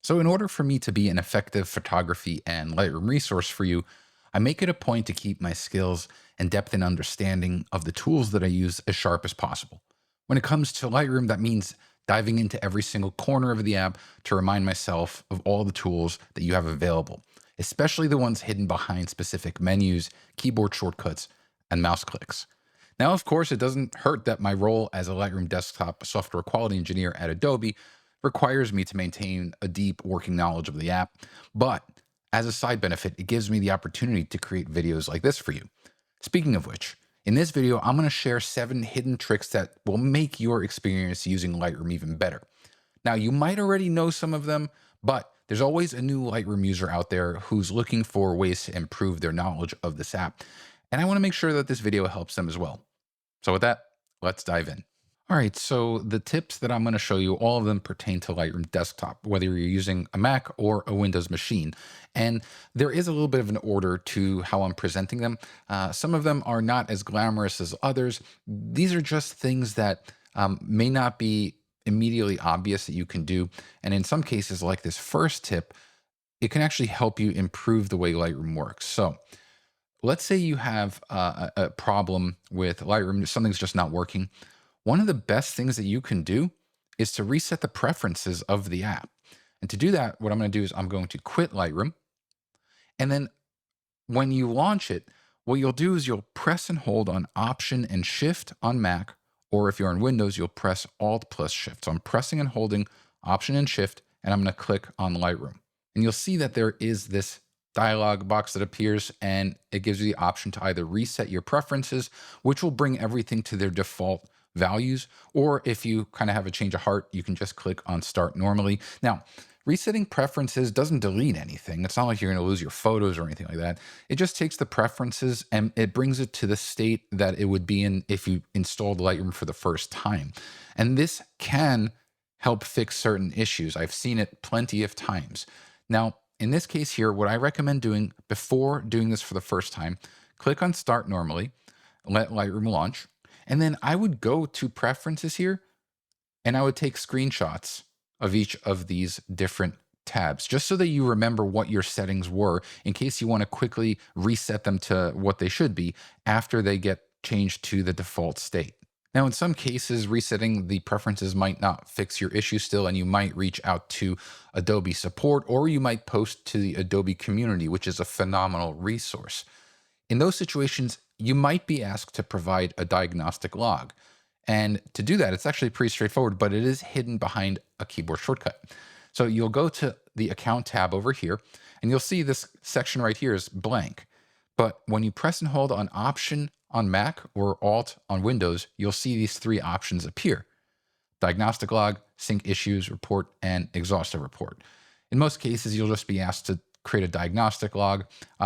So, in order for me to be an effective photography and Lightroom resource for you, I make it a point to keep my skills and depth and understanding of the tools that I use as sharp as possible. When it comes to Lightroom, that means diving into every single corner of the app to remind myself of all the tools that you have available, especially the ones hidden behind specific menus, keyboard shortcuts, and mouse clicks. Now, of course, it doesn't hurt that my role as a Lightroom desktop software quality engineer at Adobe requires me to maintain a deep working knowledge of the app. But as a side benefit, it gives me the opportunity to create videos like this for you. Speaking of which, in this video, I'm going to share 7 hidden tricks that will make your experience using Lightroom even better. Now, you might already know some of them, but there's always a new Lightroom user out there who's looking for ways to improve their knowledge of this app. And I want to make sure that this video helps them as well. So with that, let's dive in. All right, so the tips that I'm going to show you, all of them pertain to Lightroom Desktop, whether you're using a Mac or a Windows machine. And there is a little bit of an order to how I'm presenting them. Some of them are not as glamorous as others. These are just things that may not be immediately obvious that you can do. And in some cases, like this first tip, it can actually help you improve the way Lightroom works. So let's say you have a problem with Lightroom, something's just not working. One of the best things that you can do is to reset the preferences of the app. And to do that, what I'm going to do is I'm going to quit Lightroom. And then when you launch it, what you'll do is you'll press and hold on Option and Shift on Mac, or if you're on Windows, you'll press Alt plus Shift. So I'm pressing and holding Option and Shift, and I'm going to click on Lightroom. And you'll see that there is this dialog box that appears, and it gives you the option to either reset your preferences, which will bring everything to their default values, or if you kind of have a change of heart, you can just click on Start Normally. Now, resetting preferences doesn't delete anything. It's not like you're going to lose your photos or anything like that. It just takes the preferences and it brings it to the state that it would be in if you installed Lightroom for the first time. And this can help fix certain issues. I've seen it plenty of times. Now, in this case here, what I recommend doing before doing this for the first time, click on Start Normally, let Lightroom launch, and then I would go to Preferences here, and I would take screenshots of each of these different tabs, just so that you remember what your settings were in case you want to quickly reset them to what they should be after they get changed to the default state. Now, in some cases, resetting the preferences might not fix your issue still, and you might reach out to Adobe support, or you might post to the Adobe community, which is a phenomenal resource. In those situations, you might be asked to provide a diagnostic log. And to do that, it's actually pretty straightforward, but it is hidden behind a keyboard shortcut. So you'll go to the Account tab over here, and you'll see this section right here is blank. But when you press and hold on Option on Mac or Alt on Windows, you'll see these 3 options appear: Diagnostic Log, Sync Issues Report, and Exhaustive Report. In most cases, you'll just be asked to create a diagnostic log,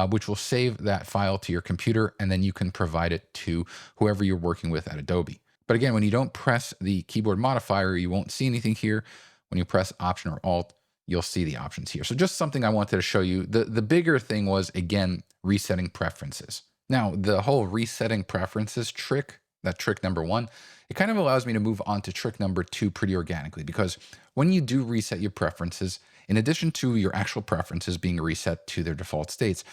which will save that file to your computer, and then you can provide it to whoever you're working with at Adobe. But again, when you don't press the keyboard modifier, you won't see anything here. When you press Option or Alt, you'll see the options here. So just something I wanted to show you. The bigger thing was, again, resetting preferences. Now, the whole resetting preferences trick, that trick number 1, it kind of allows me to move on to trick number 2 pretty organically, because when you do reset your preferences, in addition to your actual preferences being reset to their default states,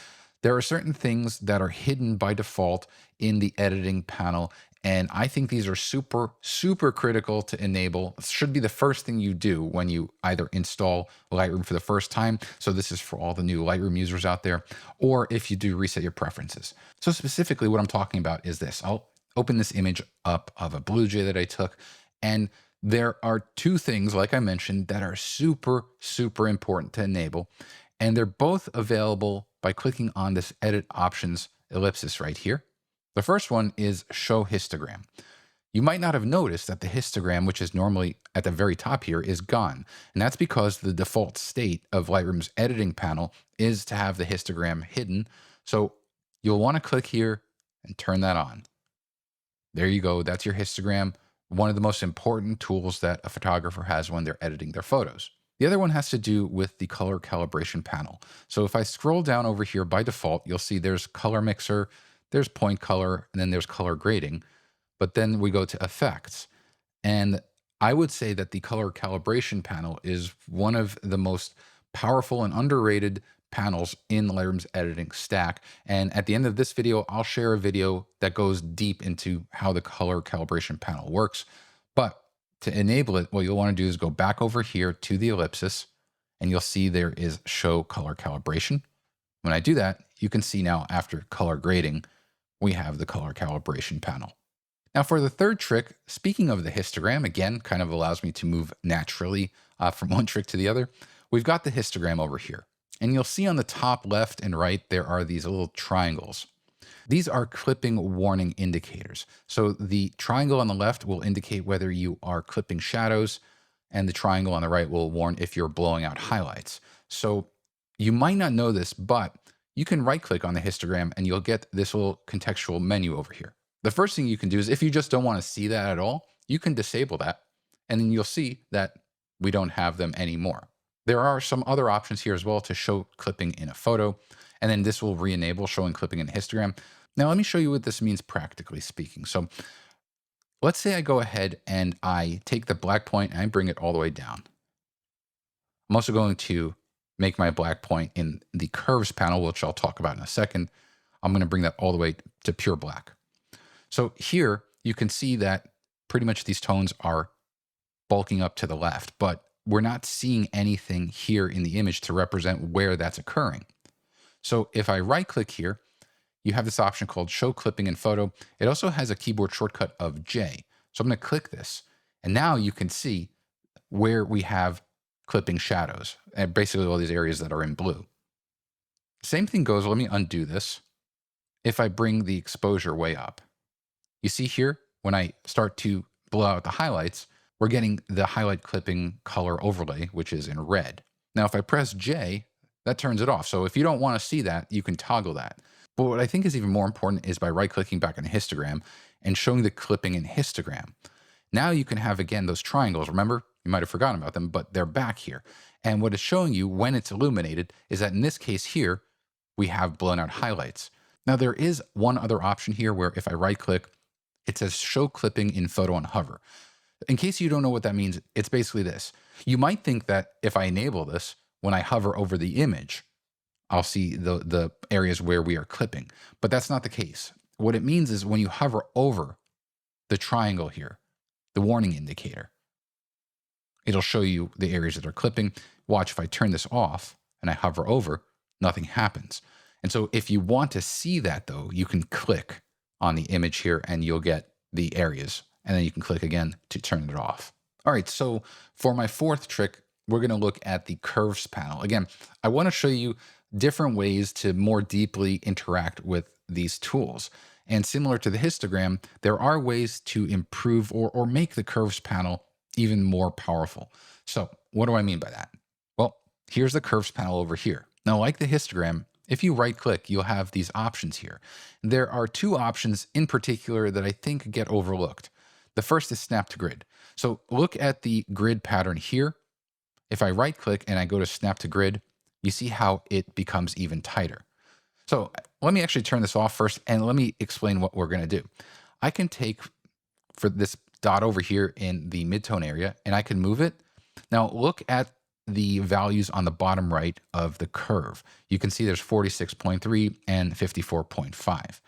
there are certain things that are hidden by default in the editing panel. And I think these are super, super critical to enable. It should be the first thing you do when you either install Lightroom for the first time. So this is for all the new Lightroom users out there, or if you do reset your preferences. So specifically what I'm talking about is this. I'll open this image up of a Blue Jay that I took, and there are 2 things, like I mentioned, that are super, super important to enable. And they're both available by clicking on this Edit Options ellipsis right here. The first one is Show Histogram. You might not have noticed that the histogram, which is normally at the very top here, is gone. And that's because the default state of Lightroom's editing panel is to have the histogram hidden. So you'll want to click here and turn that on. There you go. That's your histogram, one of the most important tools that a photographer has when they're editing their photos. The other one has to do with the color calibration panel. So if I scroll down over here, by default, you'll see there's color mixer, there's point color, and then there's color grading. But then we go to effects. And I would say that the color calibration panel is one of the most powerful and underrated panels in Lightroom's editing stack. And at the end of this video, I'll share a video that goes deep into how the color calibration panel works. But to enable it, what you'll want to do is go back over here to the ellipsis, and you'll see there is show color calibration. When I do that, you can see now after color grading, we have the color calibration panel. Now for the third trick, speaking of the histogram, again, kind of allows me to move naturally from one trick to the other. We've got the histogram over here. And you'll see on the top left and right, there are these little triangles. These are clipping warning indicators. So the triangle on the left will indicate whether you are clipping shadows, and the triangle on the right will warn if you're blowing out highlights. So you might not know this, but you can right click on the histogram and you'll get this little contextual menu over here. The first thing you can do is, if you just don't want to see that at all, you can disable that, and then you'll see that we don't have them anymore. There are some other options here as well to show clipping in a photo, and then this will re-enable showing clipping in a histogram. Now let me show you what this means practically speaking. So let's say I go ahead and I take the black point and I bring it all the way down. I'm also going to make my black point in the curves panel, which I'll talk about in a second. I'm going to bring that all the way to pure black. So here you can see that pretty much these tones are bulking up to the left, but we're not seeing anything here in the image to represent where that's occurring. So if I right click here, you have this option called show clipping in photo. It also has a keyboard shortcut of J. So I'm going to click this, and now you can see where we have clipping shadows, and basically all these areas that are in blue. Same thing goes, let me undo this. If I bring the exposure way up, you see here, when I start to blow out the highlights, we're getting the highlight clipping color overlay, which is in red. Now, if I press J, that turns it off. So if you don't want to see that, you can toggle that. But what I think is even more important is by right-clicking back on histogram and showing the clipping in histogram. Now you can have, again, those triangles. Remember, you might have forgotten about them, but they're back here. And what it's showing you when it's illuminated is that in this case here, we have blown out highlights. Now there is one other option here where if I right-click, it says show clipping in photo on hover. In case you don't know what that means, it's basically this. You might think that if I enable this, when I hover over the image, I'll see the areas where we are clipping, but that's not the case. What it means is when you hover over the triangle here, the warning indicator, it'll show you the areas that are clipping. Watch, if I turn this off and I hover over, nothing happens. And so if you want to see that though, you can click on the image here and you'll get the areas, and then you can click again to turn it off. All right, so for my fourth trick, we're going to look at the curves panel. Again, I want to show you different ways to more deeply interact with these tools. And similar to the histogram, there are ways to improve or make the curves panel even more powerful. So what do I mean by that? Well, here's the curves panel over here. Now, like the histogram, if you right click, you'll have these options here. There are two options in particular that I think get overlooked. The first is snap to grid. So look at the grid pattern here. If I right click and I go to snap to grid, you see how it becomes even tighter. So let me actually turn this off first and let me explain what we're going to do. I can take for this dot over here in the midtone area and I can move it. Now look at the values on the bottom right of the curve. You can see there's 46.3 and 54.5.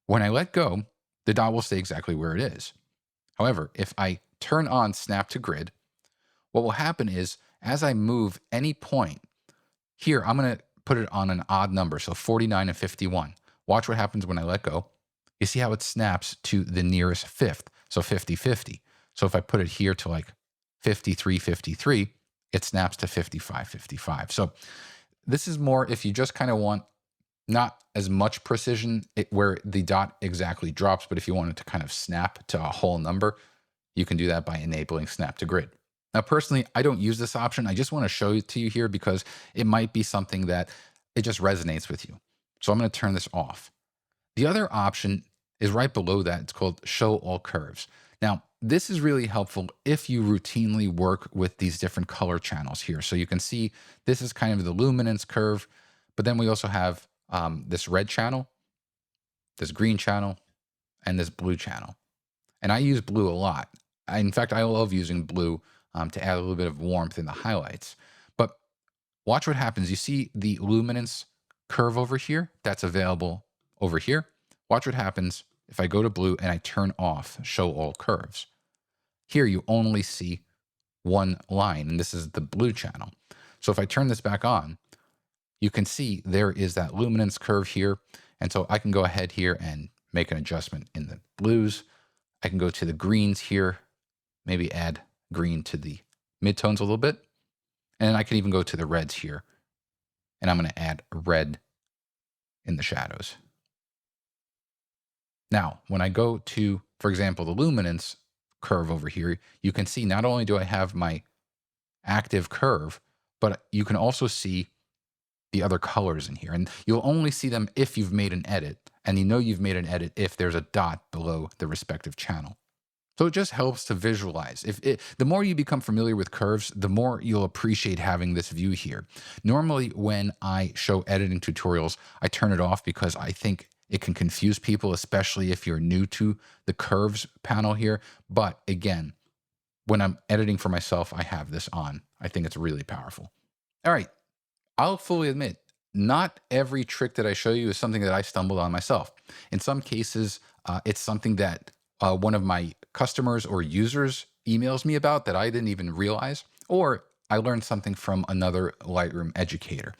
When I let go, the dot will stay exactly where it is. However, if I turn on snap to grid, what will happen is as I move any point here, I'm going to put it on an odd number. So 49 and 51. Watch what happens when I let go. You see how it snaps to the nearest fifth. So 50-50. So if I put it here to like 53-53, it snaps to 55-55. So this is more if you just kind of want not as much precision where the dot exactly drops, but if you want it to kind of snap to a whole number, you can do that by enabling snap to grid. Now, personally, I don't use this option. I just want to show it to you here because it might be something that it just resonates with you. So I'm going to turn this off. The other option is right below that. It's called show all curves. Now, this is really helpful if you routinely work with these different color channels here. So you can see this is kind of the luminance curve, but then we also have this red channel, this green channel, and this blue channel. And I use blue a lot. In fact, I love using blue to add a little bit of warmth in the highlights. But Watch what happens. You see the luminance curve over here that's available over here. Watch what happens if I go to blue and I turn off show all curves. Here you only see one line, and this is the blue channel. So if I turn this back on, you can see there is that luminance curve here. And so I can go ahead here and make an adjustment in the blues. I can go to the greens here, maybe add green to the midtones a little bit. And I can even go to the reds here. And I'm going to add red in the shadows. Now, when I go to, for example, the luminance curve over here, you can see not only do I have my active curve, but you can also see the other colors in here. And you'll only see them if you've made an edit. And you know you've made an edit if there's a dot below the respective channel. So it just helps to visualize. The more you become familiar with curves, the more you'll appreciate having this view here. Normally, when I show editing tutorials, I turn it off because I think it can confuse people, especially if you're new to the curves panel here. But again, when I'm editing for myself, I have this on. I think it's really powerful. All right, I'll fully admit, not every trick that I show you is something that I stumbled on myself. In some cases, it's something that one of my customers or users emails me about that I didn't even realize, or I learned something from another Lightroom educator.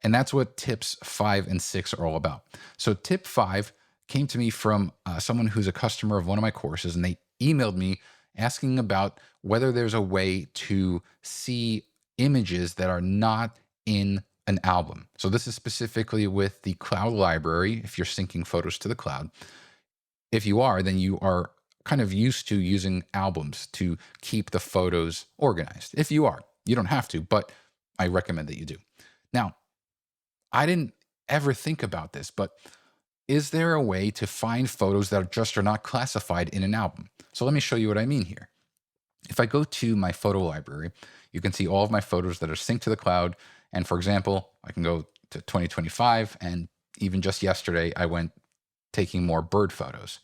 And that's what tips 5 and 6 are all about. So tip 5 came to me from someone who's a customer of one of my courses, and they emailed me asking about whether there's a way to see images that are not in an album. So this is specifically with the cloud library, if you're syncing photos to the cloud. If you are, then you are kind of used to using albums to keep the photos organized. If you are, you don't have to, but I recommend that you do. Now, I didn't ever think about this, but is there a way to find photos that just are not classified in an album? So let me show you what I mean here. If I go to my photo library, you can see all of my photos that are synced to the cloud. And for example, I can go to 2025, and even just yesterday, I went taking more bird photos.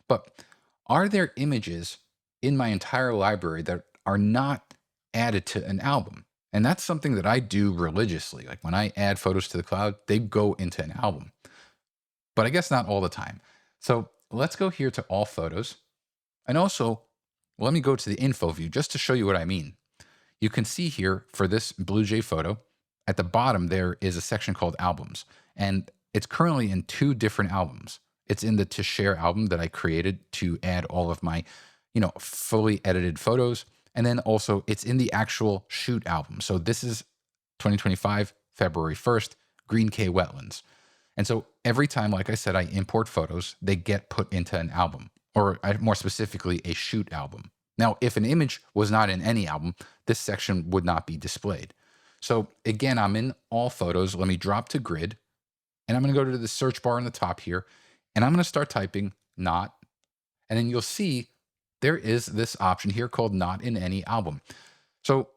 But are there images in my entire library that are not added to an album? And that's something that I do religiously. Like when I add photos to the cloud, they go into an album. But I guess not all the time. So let's go here to all photos. And also, let me go to the info view just to show you what I mean. You can see here for this Blue Jay photo, at the bottom there is a section called albums. And it's currently in 2 different albums. It's in the to share album that I created to add all of my, fully edited photos. And then also it's in the actual shoot album. So this is 2025, February 1st, Green Cay Wetlands. And so every time, like I said, I import photos, they get put into an album, or more specifically, a shoot album. Now, if an image was not in any album, this section would not be displayed. So again, I'm in all photos. Let me drop to grid, and I'm going to go to the search bar on the top here, and I'm going to start typing not, and then you'll see there is this option here called not in any album. So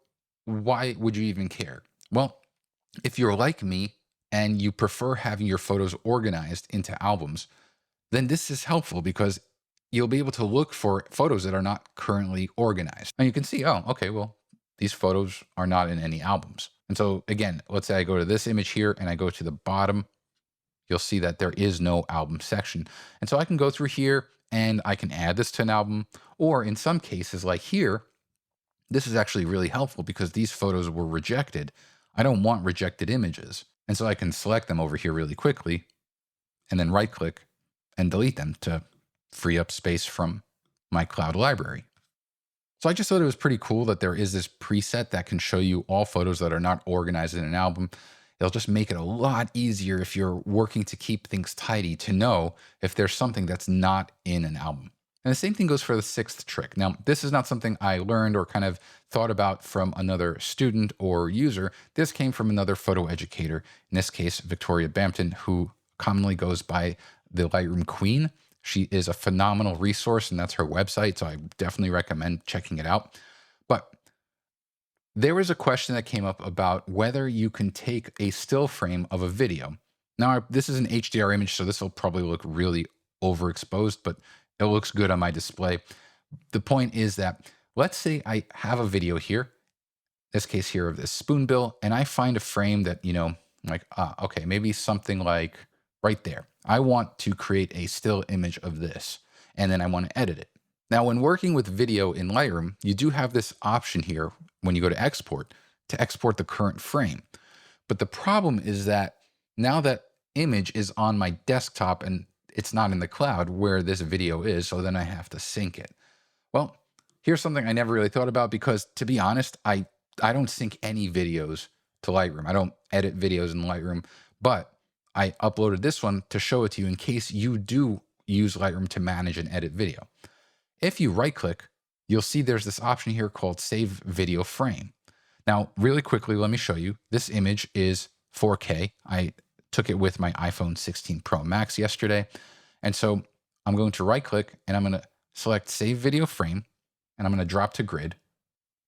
why would you even care? Well, if you're like me and you prefer having your photos organized into albums, then this is helpful because you'll be able to look for photos that are not currently organized. And you can see, oh, okay, well, these photos are not in any albums. And so again, let's say I go to this image here and I go to the bottom, you'll see that there is no album section. And so I can go through here and I can add this to an album, or in some cases like here, this is actually really helpful because these photos were rejected. I don't want rejected images. And so I can select them over here really quickly and then right click and delete them to free up space from my cloud library. So I just thought it was pretty cool that there is this preset that can show you all photos that are not organized in an album. It'll just make it a lot easier if you're working to keep things tidy to know if there's something that's not in an album. And the same thing goes for the 6th trick. Now, this is not something I learned or kind of thought about from another student or user. This came from another photo educator, in this case, Victoria Bampton, who commonly goes by the Lightroom Queen. She is a phenomenal resource, and that's her website, so I definitely recommend checking it out. But there was a question that came up about whether you can take a still frame of a video. Now, this is an HDR image, so this will probably look really overexposed, but it looks good on my display. The point is that let's say I have a video here this case here of this spoonbill, and I find a frame that, like, okay, maybe something like right there. I want to create a still image of this, and then I want to edit it. Now, when working with video in Lightroom, you do have this option here when you go to export the current frame. But the problem is that now that image is on my desktop and it's not in the cloud where this video is, so then I have to sync it. Well, here's something I never really thought about because, to be honest, I don't sync any videos to Lightroom. I don't edit videos in Lightroom, but I uploaded this one to show it to you in case you do use Lightroom to manage and edit video. If you right click, you'll see there's this option here called Save Video Frame. Now, really quickly, let me show you. This image is 4K. I took it with my iPhone 16 Pro Max yesterday. And so I'm going to right click and I'm going to select Save Video Frame and I'm going to drop to grid.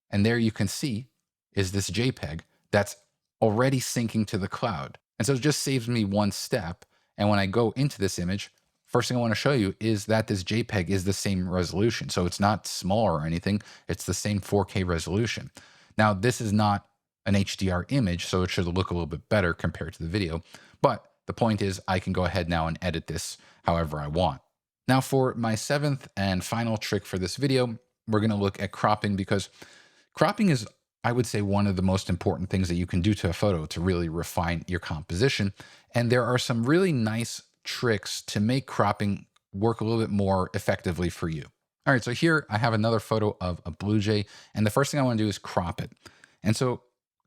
And there you can see is this JPEG that's already syncing to the cloud. And so it just saves me one step. And when I go into this image, first thing I want to show you is that this JPEG is the same resolution. So it's not smaller or anything. It's the same 4K resolution. Now, this is not an HDR image, so it should look a little bit better compared to the video. But the point is I can go ahead now and edit this however I want. Now, for my seventh and final trick for this video, we're going to look at cropping, because cropping is, I would say, one of the most important things that you can do to a photo to really refine your composition. And there are some really nice tricks to make cropping work a little bit more effectively for you. All right, so here I have another photo of a blue jay, and the first thing I want to do is crop it. And so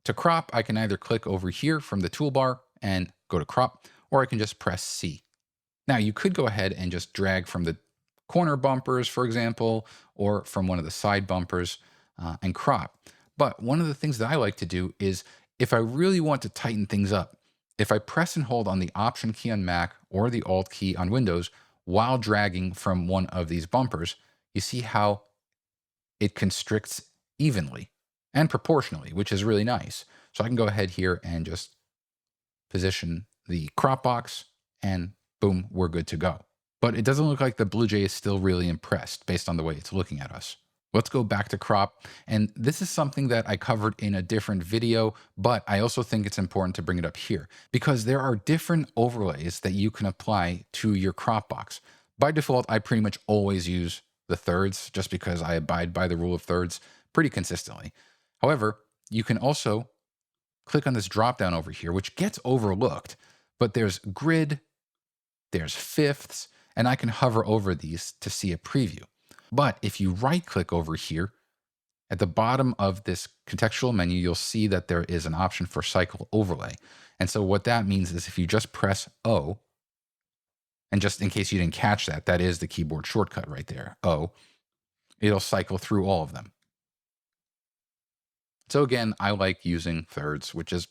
to crop, I can either click over here from the toolbar and go to crop, or I can just press C. Now you could go ahead and just drag from the corner bumpers, for example, or from one of the side bumpers and crop. But one of the things that I like to do is, if I really want to tighten things up, if I press and hold on the Option key on Mac or the Alt key on Windows while dragging from one of these bumpers, you see how it constricts evenly and proportionally, which is really nice. So I can go ahead here and just position the crop box and boom, we're good to go. But it doesn't look like the blue jay is still really impressed based on the way it's looking at us. Let's go back to crop. And this is something that I covered in a different video, but I also think it's important to bring it up here because there are different overlays that you can apply to your crop box. By default, I pretty much always use the thirds just because I abide by the rule of thirds pretty consistently. However, you can also click on this drop down over here, which gets overlooked, but there's grid, there's fifths, and I can hover over these to see a preview. But if you right click over here at the bottom of this contextual menu, you'll see that there is an option for cycle overlay. And so what that means is if you just press O, and just in case you didn't catch that, that is the keyboard shortcut right there, O, it'll cycle through all of them. So again, I like using thirds, which is,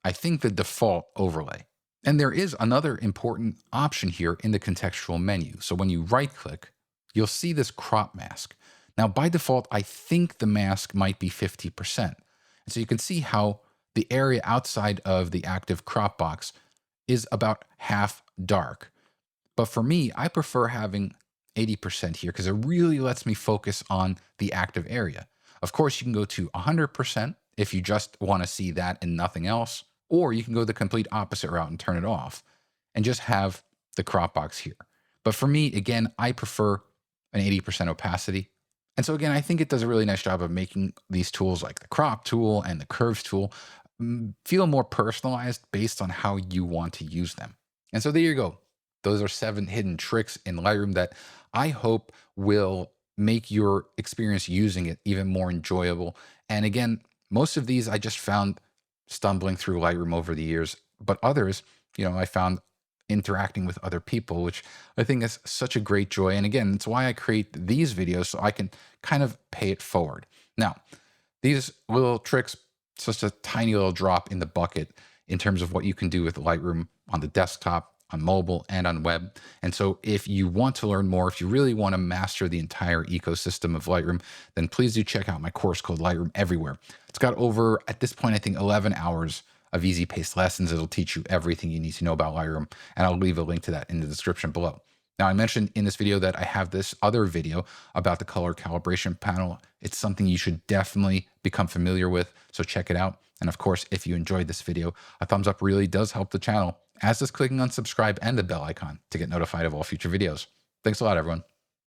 I think, the default overlay. And there is another important option here in the contextual menu. So when you right click, you'll see this crop mask. Now, by default, I think the mask might be 50%. And so you can see how the area outside of the active crop box is about half dark. But for me, I prefer having 80% here because it really lets me focus on the active area. Of course, you can go to 100% if you just want to see that and nothing else, or you can go the complete opposite route and turn it off and just have the crop box here. But for me, again, I prefer an 80% opacity. And so again, I think it does a really nice job of making these tools like the crop tool and the curves tool feel more personalized based on how you want to use them. And so there you go. Those are 7 hidden tricks in Lightroom that I hope will make your experience using it even more enjoyable. And again, most of these I just found stumbling through Lightroom over the years, but others, I found interacting with other people, which I think is such a great joy. And again, it's why I create these videos so I can kind of pay it forward. Now, these little tricks, just a tiny little drop in the bucket in terms of what you can do with Lightroom on the desktop, on mobile, and on web. And so if you want to learn more, if you really want to master the entire ecosystem of Lightroom, then please do check out my course called Lightroom Everywhere. It's got over, at this point, I think 11 hours of easy paced lessons. It'll teach you everything you need to know about Lightroom. And I'll leave a link to that in the description below. Now, I mentioned in this video that I have this other video about the color calibration panel. It's something you should definitely become familiar with, so check it out. And of course, if you enjoyed this video, a thumbs up really does help the channel, as does clicking on subscribe and the bell icon to get notified of all future videos. Thanks a lot, everyone.